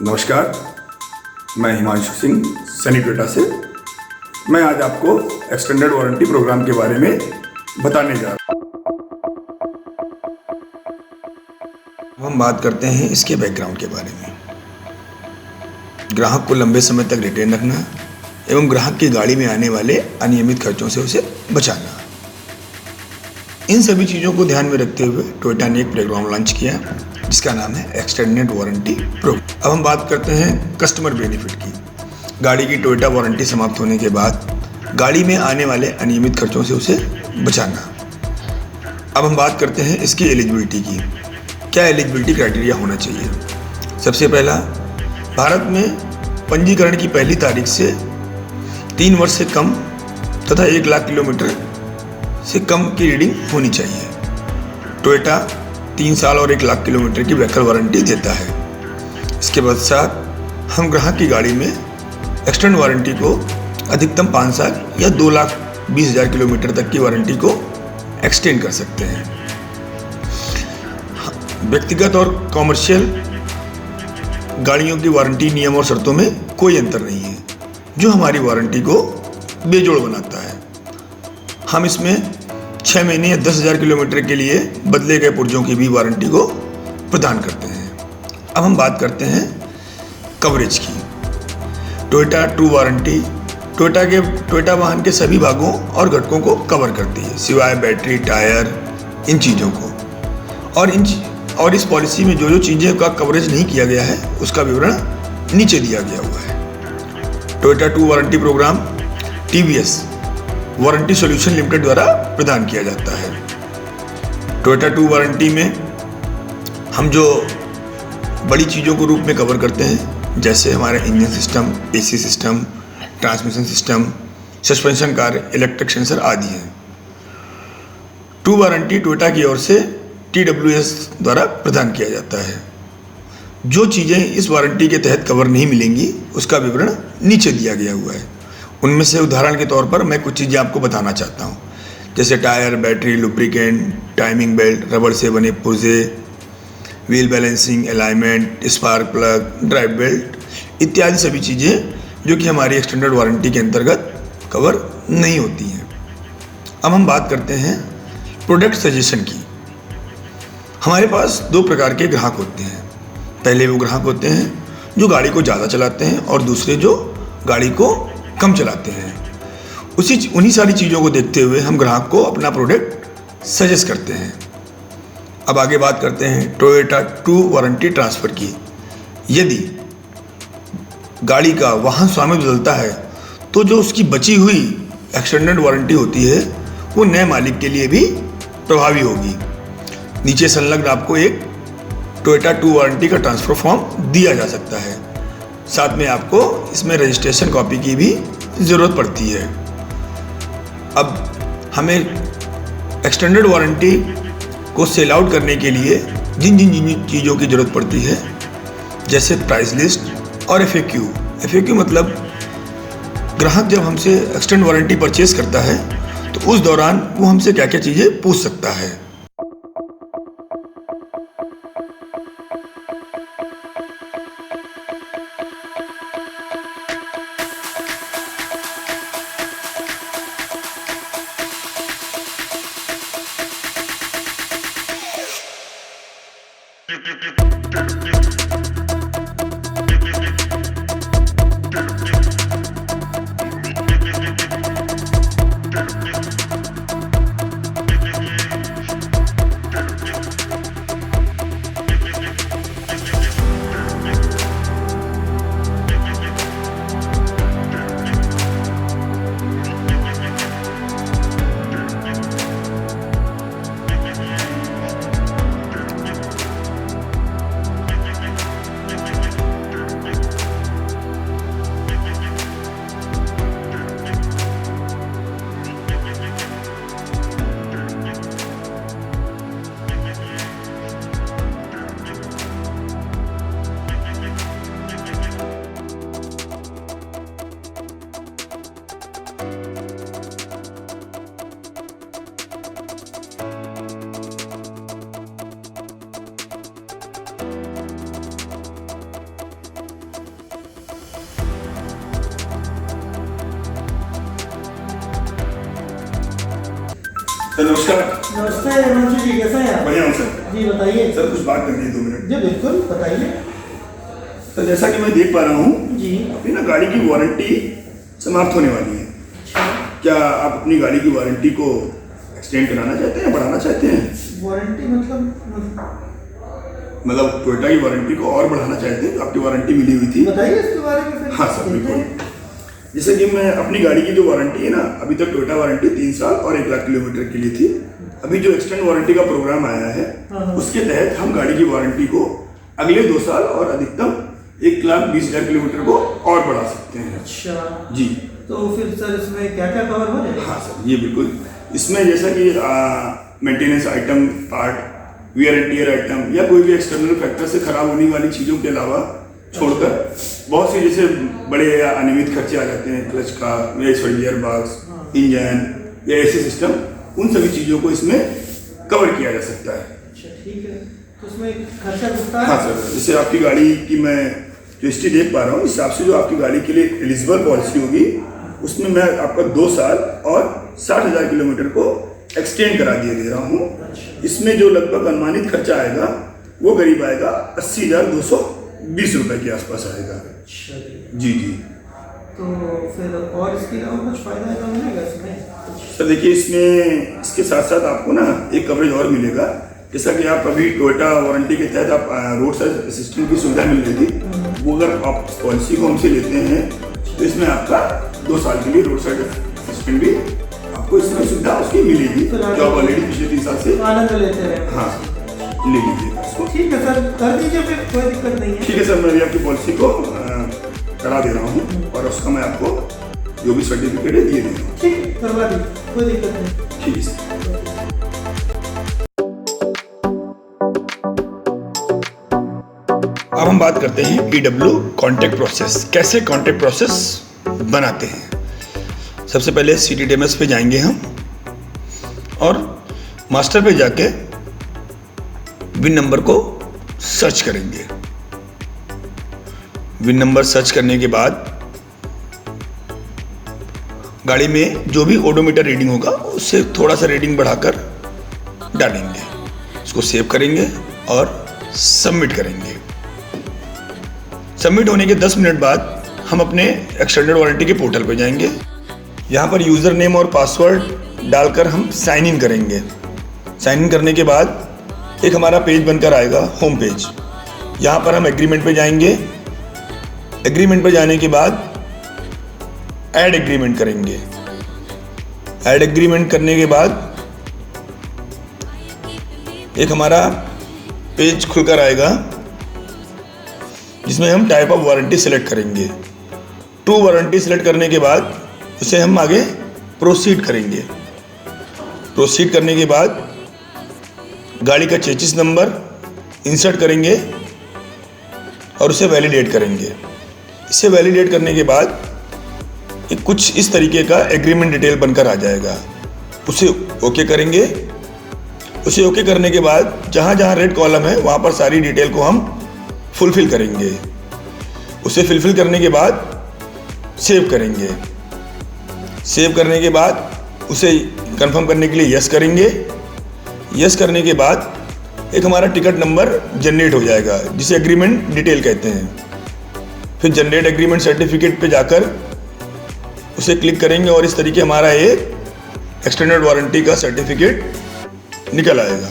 नमस्कार, मैं हिमांशु सिंह सनी टोयोटा से। मैं आज आपको एक्सटेंडेड वारंटी प्रोग्राम के बारे में बताने जा रहा हूँ। हम बात करते हैं इसके बैकग्राउंड के बारे में। ग्राहक को लंबे समय तक रिटेन रखना एवं ग्राहक की गाड़ी में आने वाले अनियमित खर्चों से उसे बचाना, इन सभी चीज़ों को ध्यान में रखते हुए टोयोटा ने एक प्रोग्राम लॉन्च किया जिसका नाम है एक्सटेंडेड वारंटी प्रोग्राम। अब हम बात करते हैं कस्टमर बेनिफिट की। गाड़ी की टोयोटा वारंटी समाप्त होने के बाद गाड़ी में आने वाले अनियमित खर्चों से उसे बचाना। अब हम बात करते हैं इसकी एलिजिबिलिटी की। क्या एलिजिबिलिटी क्राइटेरिया होना चाहिए? सबसे पहला, भारत में पंजीकरण की पहली तारीख से 3 वर्ष से कम तथा 1 लाख किलोमीटर से कम की रीडिंग होनी चाहिए। टोयोटा 3 साल और 1 लाख किलोमीटर की व्हीकल वारंटी देता है। इसके पश्चात हम ग्राहक की गाड़ी में एक्सटेंड वारंटी को अधिकतम 5 साल या 2,20,000 किलोमीटर तक की वारंटी को एक्सटेंड कर सकते हैं। व्यक्तिगत और कॉमर्शियल गाड़ियों की वारंटी नियम और शर्तों में कोई अंतर नहीं है, जो हमारी वारंटी को बेजोड़ बनाता है। हम इसमें 6 महीने या 10,000 किलोमीटर के लिए बदले गए पुर्जों की भी वारंटी को प्रदान करते हैं। अब हम बात करते हैं कवरेज की। टोयोटा ट्रू वारंटी टोयोटा वाहन के सभी भागों और घटकों को कवर करती है, सिवाय बैटरी, टायर, इन चीज़ों को। और इस पॉलिसी में जो जो चीज़ें का कवरेज नहीं किया गया है उसका विवरण नीचे दिया गया हुआ है। Toyota true warranty programme TVS warranty solution limited द्वारा प्रदान किया जाता है। टोयोटा ट्रू वारंटी में हम जो बड़ी चीज़ों को रूप में कवर करते हैं, जैसे हमारे engine system, AC system, transmission system, suspension कार्य, इलेक्ट्रिक सेंसर आदि हैं। ट्रू वारंटी टोयोटा की ओर से TWS द्वारा प्रदान किया जाता है। जो चीज़ें इस वारंटी के तहत कवर नहीं मिलेंगी उसका विवरण नीचे दिया गया हुआ है। उनमें से उदाहरण के तौर पर मैं कुछ चीज़ें आपको बताना चाहता हूँ, जैसे tyre, battery, lubricant, timing belt, rubber से बने पुर्जे, wheel balancing, alignment, spark plug, drive belt इत्यादि सभी चीज़ें जो कि हमारी एक्सटेंडेड वारंटी के अंतर्गत कवर नहीं होती हैं। अब हम बात करते हैं प्रोडक्ट सजेशन की। हमारे पास 2 प्रकार के ग्राहक होते हैं। पहले वो ग्राहक होते हैं जो गाड़ी को ज़्यादा चलाते हैं और दूसरे जो गाड़ी को कम चलाते हैं। उन्हीं सारी चीज़ों को देखते हुए हम ग्राहक को अपना प्रोडक्ट सजेस्ट करते हैं। अब आगे बात करते हैं टोयोटा ट्रू वारंटी ट्रांसफ़र की। यदि गाड़ी का वाहन स्वामी बदलता है तो जो उसकी बची हुई एक्सटेंडेड वारंटी होती है वो नए मालिक के लिए भी प्रभावी होगी। नीचे संलग्न आपको एक टोयोटा ट्रू वारंटी का ट्रांसफ़र फॉर्म दिया जा सकता है। साथ में आपको इसमें रजिस्ट्रेशन कॉपी की भी ज़रूरत पड़ती है। अब हमें एक्सटेंडेड वारंटी को सेल आउट करने के लिए जिन जिन चीज़ों की ज़रूरत पड़ती है, जैसे प्राइस लिस्ट और FAQ मतलब ग्राहक जब हमसे एक्सटेंड वारंटी परचेज करता है तो उस दौरान वो हमसे क्या क्या चीज़ें पूछ सकता है। सर नमस्कार। नमस्ते हिमांशु जी, कैसे हैं आप? बढ़िया हूँ सर। जी बताइए। सर कुछ बात करनी है 2 मिनट। जी बिल्कुल बताइए। सर जैसा कि मैं देख पा रहा हूँ जी। अपनी ना गाड़ी की वारंटी समाप्त होने वाली है। क्या आप अपनी गाड़ी की वारंटी को एक्सटेंड कराना चाहते हैं, बढ़ाना चाहते हैं? वारंटी मतलब टोयोटा की वारंटी को और बढ़ाना चाहते हैं? आपकी वारंटी मिली हुई थी। बताइए इसके बारे में फिर। हाँ सर बिल्कुल। जैसे कि मैं अपनी गाड़ी की जो वारंटी है ना, अभी तक टोयोटा वारंटी 3 साल और 1 लाख किलोमीटर के लिए थी। अभी जो एक्सटेंड वारंटी का प्रोग्राम आया है उसके तहत हम गाड़ी की वारंटी को अगले 2 साल और अधिकतम 1,20,000 किलोमीटर को और बढ़ा सकते हैं। अच्छा जी। तो फिर सर इसमें क्या क्या कवर हो जाएगा? हाँ सर ये बिल्कुल। इसमें जैसा कि maintenance item, part, wear and tear item या कोई भी एक्सटर्नल फैक्टर से खराब होने वाली चीज़ों के अलावा छोड़कर बहुत सी जैसे बड़े या अनियमित खर्चे आ जाते हैं, क्लच का या गियर बॉक्स, इंजन या ऐसे सिस्टम, उन सभी चीज़ों को इसमें कवर किया जा सकता है। अच्छा ठीक है। तो उसमें खर्चा कितना है? हाँ सर, जैसे आपकी गाड़ी की मैं जो हिस्ट्री देख पा रहा हूँ, इस हिसाब से जो आपकी गाड़ी के लिए एलिजिबल पॉलिसी होगी उसमें मैं आपका 2 साल और 60,000 किलोमीटर को एक्सटेंड करा दिए दे रहा हूँ। इसमें जो लगभग अनुमानित खर्चा आएगा वो करीब आएगा 80,220 रुपये के आसपास आएगा। अच्छा जी जी। तो फिर और इसके अलावा कुछ फायदा तो मिलेगा इसमें? सर देखिए, इसमें इसके साथ साथ आपको ना एक कवरेज और मिलेगा। जैसा कि आप अभी टोयोटा वारंटी के तहत आप रोड साइड असिस्टेंट की सुविधा मिल रही थी, वो अगर आप पॉलिसी को हमसे लेते हैं तो इसमें आपका 2 साल के लिए रोड साइड असिस्टेंट भी आपको इसमें सुविधा उसकी मिलेगी, जो आप ऑलरेडी पिछले 3 साल से आनंद लेते हैं। हाँ ले लीजिएगा इसको। ठीक है सर, कर दीजिए फिर, कोई दिक्कत नहीं है। ठीक है सर, मैं अभी आपकी पॉलिसी को करा दे रहा हूँ और उसका मैं आपको जो भी सर्टिफिकेट है दिए दे रहा हूँ। ठीक है, करवा दीजिए, कोई दिक्कत नहीं। ठीक है सर। अब हम बात करते हैं EW कॉन्ट्रैक्ट प्रोसेस। कैसे कॉन्ट्रैक्ट प्रोसेस बनाते हैं? सबसे पहले CTTMS पे जाएंगे हम और मास्टर पे जाके विन नंबर को सर्च करेंगे। विन नंबर सर्च करने के बाद गाड़ी में जो भी ओडोमीटर रीडिंग होगा उससे थोड़ा सा रीडिंग बढ़ाकर डालेंगे, उसको सेव करेंगे और सबमिट करेंगे। सबमिट होने के 10 मिनट बाद हम अपने एक्सटेंडेड वारंटी के पोर्टल पर जाएंगे। यहाँ पर यूज़र नेम और पासवर्ड डालकर हम साइन इन करेंगे। साइन इन करने के बाद एक हमारा पेज बनकर आएगा, होम पेज। यहाँ पर हम एग्रीमेंट पे जाएंगे। एग्रीमेंट पे जाने के बाद ऐड एग्रीमेंट करेंगे। ऐड एग्रीमेंट करने के बाद एक हमारा पेज खुलकर आएगा जिसमें हम टाइप ऑफ वारंटी सेलेक्ट करेंगे। टू वारंटी सेलेक्ट करने के बाद उसे हम आगे प्रोसीड करेंगे। प्रोसीड करने के बाद गाड़ी का चेसिस नंबर इंसर्ट करेंगे और उसे वैलिडेट करेंगे। इसे वैलिडेट करने के बाद कुछ इस तरीके का एग्रीमेंट डिटेल बनकर आ जाएगा। उसे ओके करेंगे। उसे ओके करने के बाद जहाँ जहाँ रेड कॉलम है वहाँ पर सारी डिटेल को हम फुलफिल करेंगे। उसे फुलफिल करने के बाद सेव करेंगे। सेव करने के बाद उसे कंफर्म करने के लिए यस करेंगे। यस करने के बाद एक हमारा टिकट नंबर जनरेट हो जाएगा जिसे एग्रीमेंट डिटेल कहते हैं। फिर जनरेट एग्रीमेंट सर्टिफिकेट पे जाकर उसे क्लिक करेंगे और इस तरीके हमारा एक एक्सटेंडेड वारंटी का सर्टिफिकेट निकल आएगा।